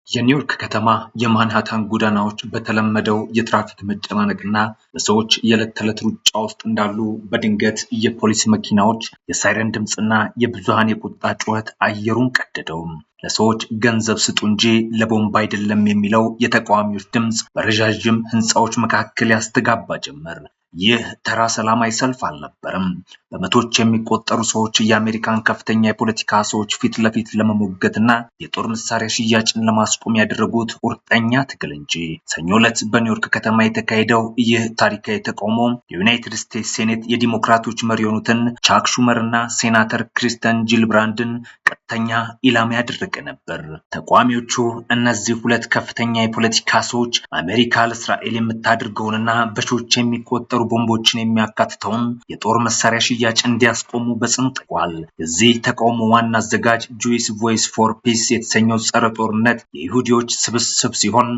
የኒውዮርክ ከተማ የማንሃታን ጎዳናዎች በተለመደው የትራፊክ መጨናነቅና በሰዎች የዕለት ተዕለት ሩጫ ውስጥ እንዳሉ በድንገት የፖሊስ መኪናዎች የሳይረን ድምፅና የብዙሃን የቁጣ ጩኸት አየሩን ቀደደው። ለሰዎች ገንዘብ ስጡ እንጂ ለቦምብ አይደለም የሚለው የተቃዋሚዎች ድምፅ በረዣዥም ህንፃዎች መካከል ያስተጋባ ጀመር። ይህ ተራ ሰላማዊ ሰልፍ አልነበረም። በመቶዎች የሚቆጠሩ ሰዎች የአሜሪካን ከፍተኛ የፖለቲካ ሰዎች ፊት ለፊት ለመሞገትና የጦር መሳሪያ ሽያጭን ለማስቆም ያደረጉት ቁርጠኛ ትግል እንጂ። ሰኞ ዕለት በኒውዮርክ ከተማ የተካሄደው ይህ ታሪካዊ ተቃውሞ የዩናይትድ ስቴትስ ሴኔት የዲሞክራቶች መሪ የሆኑትን ቻክ ሹመርና ሴናተር ክሪስተን ጂልብራንድን ቀጥተኛ ኢላማ ያደረገ ነበር። ተቃዋሚዎቹ እነዚህ ሁለት ከፍተኛ የፖለቲካ ሰዎች አሜሪካ ለእስራኤል የምታደርገውንና በሺዎች የሚቆጠሩ ቦምቦችን የሚያካትተውን የጦር መሳሪያ ሽያጭ እንዲያስቆሙ በጽኑ ጠይቀዋል። የዚህ ተቃውሞ ዋና አዘጋጅ ጁዊስ ቮይስ ፎር ፒስ የተሰኘው ጸረ ጦርነት የይሁዲዎች ስብስብ ሲሆን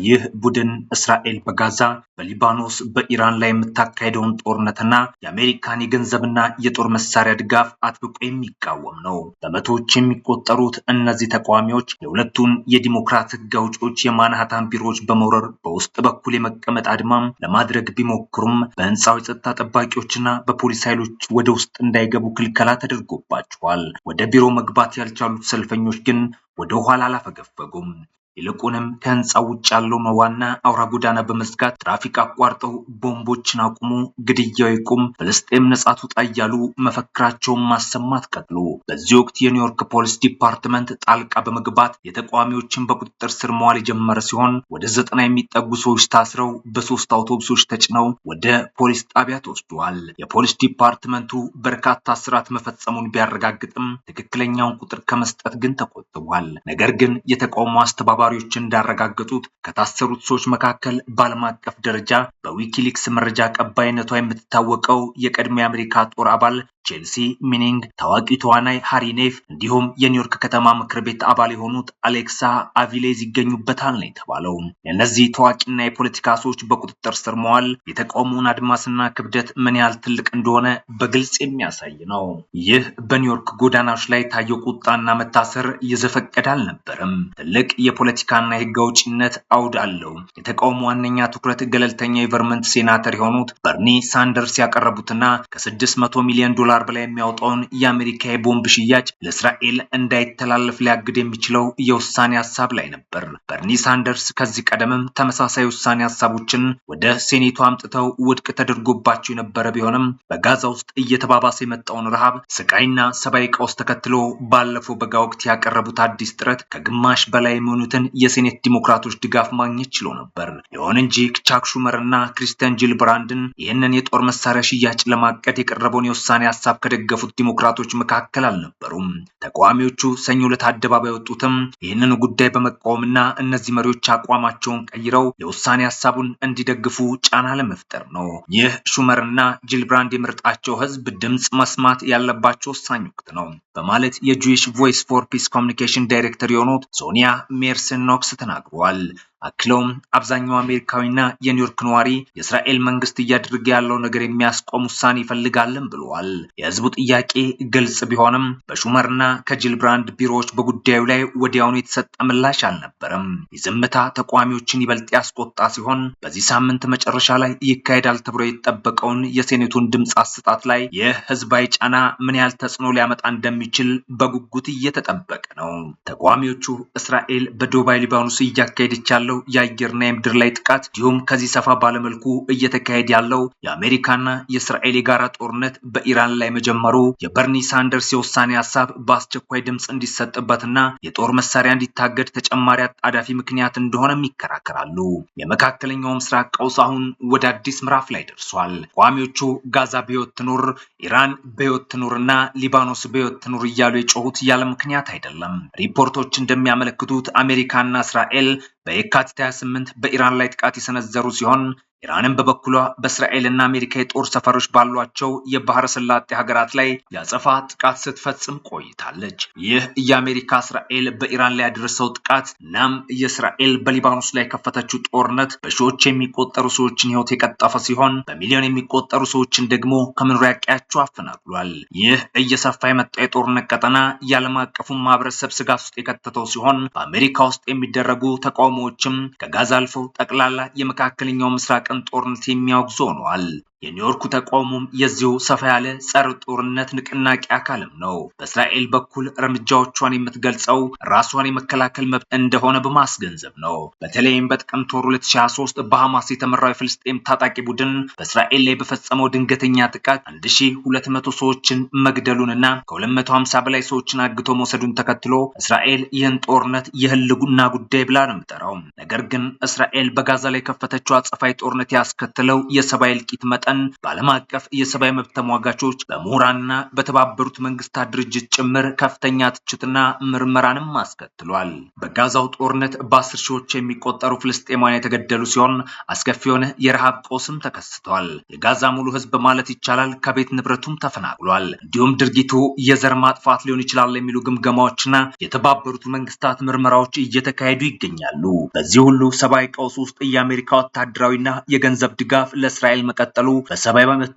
ይህ ቡድን እስራኤል በጋዛ፣ በሊባኖስ፣ በኢራን ላይ የምታካሄደውን ጦርነትና የአሜሪካን የገንዘብና የጦር መሳሪያ ድጋፍ አጥብቆ የሚቃወም ነው። በመቶዎች የሚቆጠሩት እነዚህ ተቃዋሚዎች የሁለቱን የዲሞክራት ሕግ አውጪዎች የማንሃታን ቢሮዎች በመውረር በውስጥ በኩል የመቀመጥ አድማም ለማድረግ ቢሞክሩም በህንፃው የጸጥታ ጠባቂዎችና በፖሊስ ኃይሎች ወደ ውስጥ እንዳይገቡ ክልከላ ተደርጎባቸዋል። ወደ ቢሮ መግባት ያልቻሉት ሰልፈኞች ግን ወደ ኋላ አላፈገፈጉም። ይልቁንም ከህንፃው ውጭ ያለው ዋና አውራ ጎዳና በመዝጋት ትራፊክ አቋርጠው ቦምቦችን አቁሙ፣ ግድያው ይቁም፣ ፍልስጤም ነጻ ትውጣ እያሉ መፈክራቸውን ማሰማት ቀጥሉ። በዚህ ወቅት የኒውዮርክ ፖሊስ ዲፓርትመንት ጣልቃ በመግባት የተቃዋሚዎችን በቁጥጥር ስር መዋል የጀመረ ሲሆን ወደ 90 የሚጠጉ ሰዎች ታስረው በ3 አውቶቡሶች ተጭነው ወደ ፖሊስ ጣቢያ ተወስደዋል። የፖሊስ ዲፓርትመንቱ በርካታ እስራት መፈጸሙን ቢያረጋግጥም ትክክለኛውን ቁጥር ከመስጠት ግን ተቆጥቧል። ነገር ግን የተቃውሞ አስተባባሪዎች እንዳረጋገጡት ከታሰሩት ሰዎች መካከል በዓለም አቀፍ ደረጃ በዊኪሊክስ መረጃ ቀባይነቷ የምትታወቀው የቀድሞ የአሜሪካ ጦር አባል ቼልሲ ሚኒንግ፣ ታዋቂ ተዋናይ ሃሪ ኔፍ እንዲሁም የኒውዮርክ ከተማ ምክር ቤት አባል የሆኑት አሌክሳ አቪሌዝ ይገኙበታል ነው የተባለው። የእነዚህ ታዋቂና የፖለቲካ ሰዎች በቁጥጥር ስር መዋል የተቃውሞውን አድማስና ክብደት ምን ያህል ትልቅ እንደሆነ በግልጽ የሚያሳይ ነው። ይህ በኒውዮርክ ጎዳናዎች ላይ ታየው ቁጣና መታሰር እየዘፈቀደ አልነበረም። ትልቅ የፖለቲካና የህግ አውጪነት አውድ አለው። የተቃውሞ ዋነኛ ትኩረት ገለልተኛ የቨርመንት ሴናተር የሆኑት በርኒ ሳንደርስ ያቀረቡትና ከ600 ሚሊዮን ዶላር በላይ የሚያወጣውን የአሜሪካ የቦምብ ሽያጭ ለእስራኤል እንዳይተላለፍ ሊያግድ የሚችለው የውሳኔ ሀሳብ ላይ ነበር። በርኒ ሳንደርስ ከዚህ ቀደምም ተመሳሳይ ውሳኔ ሀሳቦችን ወደ ሴኔቱ አምጥተው ውድቅ ተደርጎባቸው የነበረ ቢሆንም በጋዛ ውስጥ እየተባባሰ የመጣውን ረሃብ፣ ስቃይና ሰብአዊ ቀውስ ተከትሎ ባለፈው በጋ ወቅት ያቀረቡት አዲስ ጥረት ከግማሽ በላይ የሚሆኑትን የሴኔት ዲሞክራቶች ድጋፍ ማግኘት ችሎ ነበር። ይሁን እንጂ ቻክ ሹመርና ክሪስተን ጂልብራንድን ይህንን የጦር መሳሪያ ሽያጭ ለማቀድ የቀረበውን የውሳኔ ሀሳብ ከደገፉት ዲሞክራቶች መካከል አልነበሩም። ተቃዋሚዎቹ ሰኞ ዕለት አደባባይ ወጡትም ይህንን ጉዳይ በመቃወምና እነዚህ መሪዎች አቋማቸውን ቀይረው የውሳኔ ሀሳቡን እንዲደግፉ ጫና ለመፍጠር ነው። ይህ ሹመርና ጂልብራንድ የምርጣቸው ህዝብ ድምፅ መስማት ያለባቸው ወሳኝ ወቅት ነው በማለት የጁዊሽ ቮይስ ፎር ፒስ ኮሚኒኬሽን ዳይሬክተር የሆኑት ሶኒያ ሜርሰን ኖክስ ተናግረዋል። አክለውም አብዛኛው አሜሪካዊና የኒውዮርክ ነዋሪ የእስራኤል መንግስት እያደረገ ያለው ነገር የሚያስቆም ውሳኔ ይፈልጋለን ብለዋል። የህዝቡ ጥያቄ ግልጽ ቢሆንም በሹመርና ከጂልብራንድ ቢሮዎች በጉዳዩ ላይ ወዲያውኑ የተሰጠ ምላሽ አልነበረም። የዝምታ ተቃዋሚዎችን ይበልጥ ያስቆጣ ሲሆን በዚህ ሳምንት መጨረሻ ላይ ይካሄዳል ተብሎ የተጠበቀውን የሴኔቱን ድምፅ አሰጣጥ ላይ የህዝባዊ ጫና ምን ያህል ተጽዕኖ ሊያመጣ እንደሚችል በጉጉት እየተጠበቀ ነው። ተቃዋሚዎቹ እስራኤል በደቡባዊ ሊባኖስ እያካሄደች ያለው የአየርና የምድር ላይ ጥቃት እንዲሁም ከዚህ ሰፋ ባለመልኩ እየተካሄደ ያለው የአሜሪካና የእስራኤል የጋራ ጦርነት በኢራን ላይ መጀመሩ የበርኒ ሳንደርስ የውሳኔ ሀሳብ በአስቸኳይ ድምፅ እንዲሰጥበትና የጦር መሳሪያ እንዲታገድ ተጨማሪ አጣዳፊ ምክንያት እንደሆነም ይከራከራሉ። የመካከለኛው ምስራቅ ቀውስ አሁን ወደ አዲስ ምዕራፍ ላይ ደርሷል። ተቃዋሚዎቹ ጋዛ በሕይወት ትኑር፣ ኢራን በሕይወት ትኑርና ሊባኖስ በሕይወት ትኑር እያሉ የጮሁት ያለ ምክንያት አይደለም። ሪፖርቶች እንደሚያመለክቱት አሜሪካና እስራኤል በየካቲት 28 በኢራን ላይ ጥቃት የሰነዘሩ ሲሆን ኢራንም በበኩሏ በእስራኤልና አሜሪካ የጦር ሰፈሮች ባሏቸው የባህረ ሰላጤ ሀገራት ላይ ያጸፋ ጥቃት ስትፈጽም ቆይታለች። ይህ የአሜሪካ እስራኤል በኢራን ላይ ያደረሰው ጥቃት እናም የእስራኤል በሊባኖስ ላይ የከፈተችው ጦርነት በሺዎች የሚቆጠሩ ሰዎችን ሕይወት የቀጠፈ ሲሆን በሚሊዮን የሚቆጠሩ ሰዎችን ደግሞ ከመኖሪያ ቀያቸው አፈናቅሏል። ይህ እየሰፋ የመጣ የጦርነት ቀጠና የዓለም አቀፉን ማህበረሰብ ስጋት ውስጥ የከተተው ሲሆን በአሜሪካ ውስጥ የሚደረጉ ተቃውሞዎችም ከጋዛ አልፈው ጠቅላላ የመካከለኛው ምስራቅን ጦርነት የሚያወግዙ ሆነዋል። የኒውዮርኩ ተቃውሞም የዚሁ ሰፋ ያለ ጸረ ጦርነት ንቅናቄ አካልም ነው። በእስራኤል በኩል እርምጃዎቿን የምትገልጸው ራሷን የመከላከል መብት እንደሆነ በማስገንዘብ ነው። በተለይም በጥቅምት ወር 2023 በሐማስ የተመራው የፍልስጤም ታጣቂ ቡድን በእስራኤል ላይ በፈጸመው ድንገተኛ ጥቃት 1200 ሰዎችን መግደሉንና ከ250 በላይ ሰዎችን አግቶ መውሰዱን ተከትሎ እስራኤል ይህን ጦርነት የህልውና ጉዳይ ብላ ነው የምጠራው። ነገር ግን እስራኤል በጋዛ ላይ የከፈተችው አጸፋዊ ጦርነት ያስከተለው የሰብአዊ እልቂት መጠን በዓለም አቀፍ የሰብአዊ መብት ተሟጋቾች በምሁራንና በተባበሩት መንግስታት ድርጅት ጭምር ከፍተኛ ትችትና ምርመራንም አስከትሏል። በጋዛው ጦርነት በ10 ሺዎች የሚቆጠሩ ፍልስጤማውያን የተገደሉ ሲሆን አስከፊ የሆነ የረሃብ ቀውስም ተከስቷል። የጋዛ ሙሉ ህዝብ ማለት ይቻላል ከቤት ንብረቱም ተፈናቅሏል። እንዲሁም ድርጊቱ የዘር ማጥፋት ሊሆን ይችላል የሚሉ ግምገማዎችና የተባበሩት መንግስታት ምርመራዎች እየተካሄዱ ይገኛሉ። በዚህ ሁሉ ሰብአዊ ቀውስ ውስጥ የአሜሪካ ወታደራዊና የገንዘብ ድጋፍ ለእስራኤል መቀጠሉ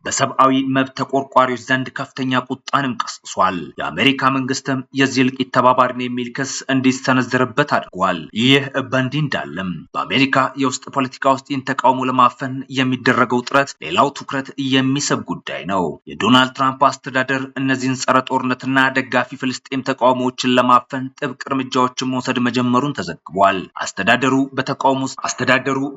በሰብአዊ መብት ተቆርቋሪዎች ዘንድ ከፍተኛ ቁጣንም ቀስቅሷል። የአሜሪካ መንግስትም የዚህ እልቂት ተባባሪ ነው የሚል ክስ እንዲሰነዘርበት አድርጓል። ይህ በእንዲህ እንዳለም በአሜሪካ የውስጥ ፖለቲካ ውስጥ ይህን ተቃውሞ ለማፈን የሚደረገው ጥረት ሌላው ትኩረት የሚስብ ጉዳይ ነው። የዶናልድ ትራምፕ አስተዳደር እነዚህን ጸረ ጦርነትና ደጋፊ ፍልስጤም ተቃውሞዎችን ለማፈን ጥብቅ እርምጃዎችን መውሰድ መጀመሩን ተዘግቧል። አስተዳደሩ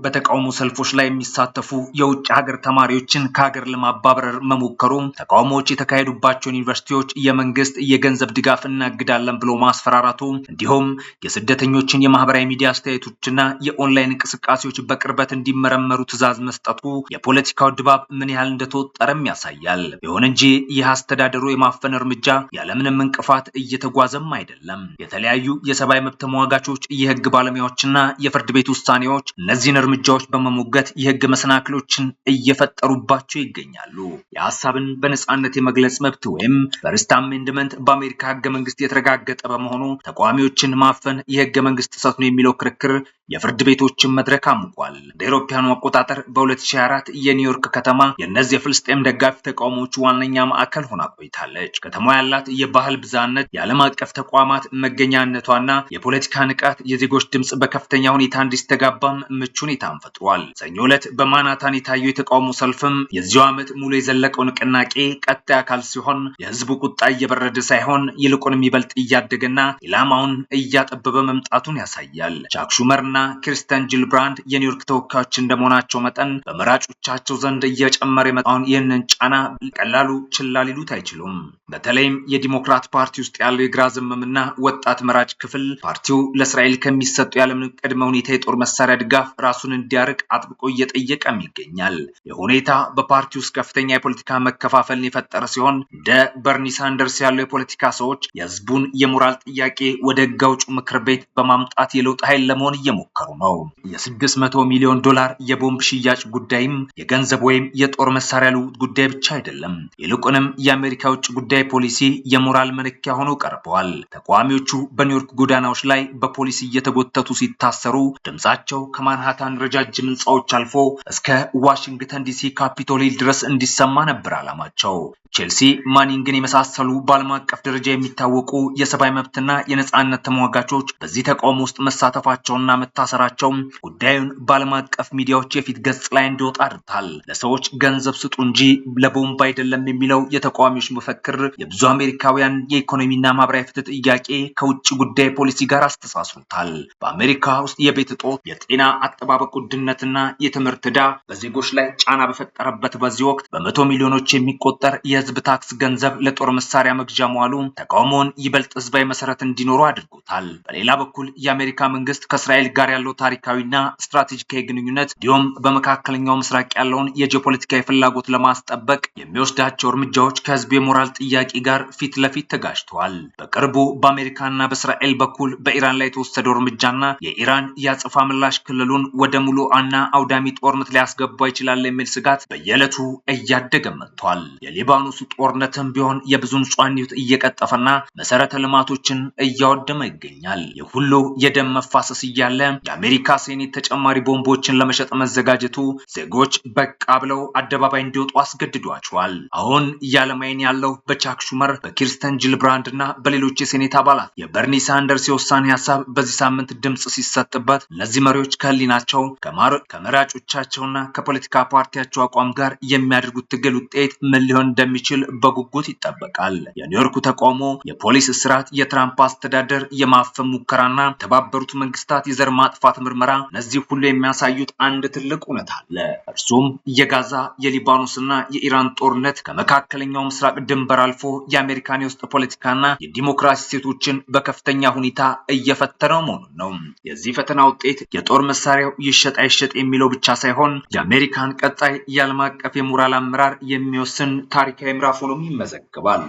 በተቃውሞ ሰልፎች ላይ የሚሳተፉ የውጭ ሀገር ተማሪዎችን ከሀገር ለማባረር መሞከሩ፣ ተቃውሞዎች የተካሄዱባቸውን ዩኒቨርሲቲዎች የመንግስት የገንዘብ ድጋፍ እናግዳለን ብሎ ማስፈራራቱ፣ እንዲሁም የስደተኞችን የማህበራዊ ሚዲያ አስተያየቶችና የኦንላይን እንቅስቃሴዎች በቅርበት እንዲመረመሩ ትዕዛዝ መስጠቱ የፖለቲካው ድባብ ምን ያህል እንደተወጠረም ያሳያል። ይሁን እንጂ ይህ አስተዳደሩ የማፈን እርምጃ ያለምንም እንቅፋት እየተጓዘም አይደለም። የተለያዩ የሰብአዊ መብት ተሟጋቾች፣ የህግ ባለሙያዎችና የፍርድ ቤት ውሳኔዎች እነዚህን እርምጃዎች በመሞገት የህግ መሰናክሎችን እየፈጠሩባቸው ይገኛሉ። የሀሳብን በነጻነት የመግለጽ መብት ወይም ፈርስት አሜንድመንት በአሜሪካ ህገ መንግስት የተረጋገጠ በመሆኑ ተቃዋሚዎችን ማፈን የህገ መንግስት ጥሰት ነው የሚለው ክርክር የፍርድ ቤቶችን መድረክ አሙቋል። እንደ አውሮፓውያኑ አቆጣጠር በ2024 የኒውዮርክ ከተማ የእነዚህ የፍልስጤም ደጋፊ ተቃውሞዎች ዋነኛ ማዕከል ሆና ቆይታለች። ከተማዋ ያላት የባህል ብዝሃነት፣ የዓለም አቀፍ ተቋማት መገኛነቷና የፖለቲካ ንቃት የዜጎች ድምጽ በከፍተኛ ሁኔታ እንዲስተጋባም ምቹ ሁኔታን ፈጥሯል። ሰኞ ዕለት በማናታን የታየው የተቃውሞ ሰልፍም የዚሁ ዓመት ሙሉ የዘለቀው ንቅናቄ ቀጣይ አካል ሲሆን የህዝቡ ቁጣ እየበረደ ሳይሆን ይልቁንም ይበልጥ እያደገና ኢላማውን እያጠበበ መምጣቱን ያሳያል። ቻክ ሹመርና ክሪስተን ጂልብራንድ የኒውዮርክ ተወካዮች እንደመሆናቸው መጠን በመራጮቻቸው ዘንድ እየጨመረ የመጣውን ይህንን ጫና ቀላሉ ችላ ሊሉት አይችሉም። በተለይም የዲሞክራት ፓርቲ ውስጥ ያለው የግራ ዘመምና ወጣት መራጭ ክፍል ፓርቲው ለእስራኤል ከሚሰጡ ያለምንም ቅድመ ሁኔታ የጦር መሳሪያ ድጋፍ ራሱን እንዲያርቅ አጥብቆ እየጠየቀም ይገኛል። የሁኔታ በፓርቲ ውስጥ ከፍተኛ የፖለቲካ መከፋፈልን የፈጠረ ሲሆን እንደ በርኒ ሳንደርስ ያሉ የፖለቲካ ሰዎች የህዝቡን የሞራል ጥያቄ ወደ ህግ አውጪው ምክር ቤት በማምጣት የለውጥ ኃይል ለመሆን እየሞከሩ ነው። የ600 ሚሊዮን ዶላር የቦምብ ሽያጭ ጉዳይም የገንዘብ ወይም የጦር መሳሪያ ልውውጥ ጉዳይ ብቻ አይደለም። ይልቁንም የአሜሪካ ውጭ ጉዳይ ፖሊሲ የሞራል መለኪያ ሆኖ ቀርበዋል። ተቃዋሚዎቹ በኒውዮርክ ጎዳናዎች ላይ በፖሊስ እየተጎተቱ ሲታሰሩ ድምጻቸው ከማንሃታን ረጃጅም ህንፃዎች አልፎ እስከ ዋሽንግተን ዲሲ ካፒቶል ሂል ድረስ እንዲሰማ ነበር ዓላማቸው። ቼልሲ ማኒንግን የመሳሰሉ በዓለም አቀፍ ደረጃ የሚታወቁ የሰብአዊ መብትና የነጻነት ተሟጋቾች በዚህ ተቃውሞ ውስጥ መሳተፋቸውና መታሰራቸው ጉዳዩን በዓለም አቀፍ ሚዲያዎች የፊት ገጽ ላይ እንዲወጣ አድርጓል። ለሰዎች ገንዘብ ስጡ እንጂ ለቦምብ አይደለም የሚለው የተቃዋሚዎች መፈክር የብዙ አሜሪካውያን የኢኮኖሚና ማህበራዊ ፍትህ ጥያቄ ከውጭ ጉዳይ ፖሊሲ ጋር አስተሳስሮታል። በአሜሪካ ውስጥ የቤት እጦት፣ የጤና አጠባበቅ ውድነትና የትምህርት ዕዳ በዜጎች ላይ ጫና በፈጠረበት በዚህ ወቅት በመቶ ሚሊዮኖች የሚቆጠር የህዝብ ታክስ ገንዘብ ለጦር መሳሪያ መግዣ መዋሉ ተቃውሞውን ይበልጥ ህዝባዊ መሰረት እንዲኖሩ አድርጎታል። በሌላ በኩል የአሜሪካ መንግስት ከእስራኤል ጋር ያለው ታሪካዊና ስትራቴጂካዊ ግንኙነት እንዲሁም በመካከለኛው ምስራቅ ያለውን የጂኦፖለቲካዊ ፍላጎት ለማስጠበቅ የሚወስዳቸው እርምጃዎች ከህዝብ የሞራል ጥያቄ ጋር ፊት ለፊት ተጋጭተዋል። በቅርቡ በአሜሪካና በእስራኤል በኩል በኢራን ላይ የተወሰደው እርምጃና የኢራን የአጸፋ ምላሽ ክልሉን ወደ ሙሉ እና አውዳሚ ጦርነት ሊያስገባ ይችላል የሚል ስጋት በየዕለቱ እያደገ መጥቷል። የሊባኖሱ ጦርነትም ቢሆን የብዙ ንጹሃን ህይወት እየቀጠፈና መሰረተ ልማቶችን እያወደመ ይገኛል። የሁሉ የደም መፋሰስ እያለ የአሜሪካ ሴኔት ተጨማሪ ቦምቦችን ለመሸጥ መዘጋጀቱ ዜጎች በቃ ብለው አደባባይ እንዲወጡ አስገድዷቸዋል። አሁን ያለማይን ያለው በቻክ ሹመር፣ በኪርስተን ጂልብራንድ እና በሌሎች የሴኔት አባላት የበርኒ ሳንደርስ የውሳኔ ሀሳብ በዚህ ሳምንት ድምጽ ሲሰጥበት እነዚህ መሪዎች ከህሊናቸው ከመራጮቻቸውና ከፖለቲካ ፓርቲያቸው አቋም ጋር የሚያደርጉት ትግል ውጤት ምን ሊሆን እንደሚችል በጉጉት ይጠበቃል። የኒውዮርኩ ተቃውሞ፣ የፖሊስ እስራት፣ የትራምፕ አስተዳደር የማፈን ሙከራና የተባበሩት መንግስታት የዘር ማጥፋት ምርመራ እነዚህ ሁሉ የሚያሳዩት አንድ ትልቅ እውነት አለ። እርሱም የጋዛ የሊባኖስና የኢራን ጦርነት ከመካከለኛው ምስራቅ ድንበር አልፎ የአሜሪካን የውስጥ ፖለቲካና የዲሞክራሲ ሴቶችን በከፍተኛ ሁኔታ እየፈተነው መሆኑን ነው። የዚህ ፈተና ውጤት የጦር መሳሪያው ይሸጥ አይሸጥ የሚለው ብቻ ሳይሆን የአሜሪካን ቀጣይ የዓለም አቀፍ የሞራል አመራር የሚወስን ታሪካዊ ምዕራፍ ሆኖም ይመዘግባል።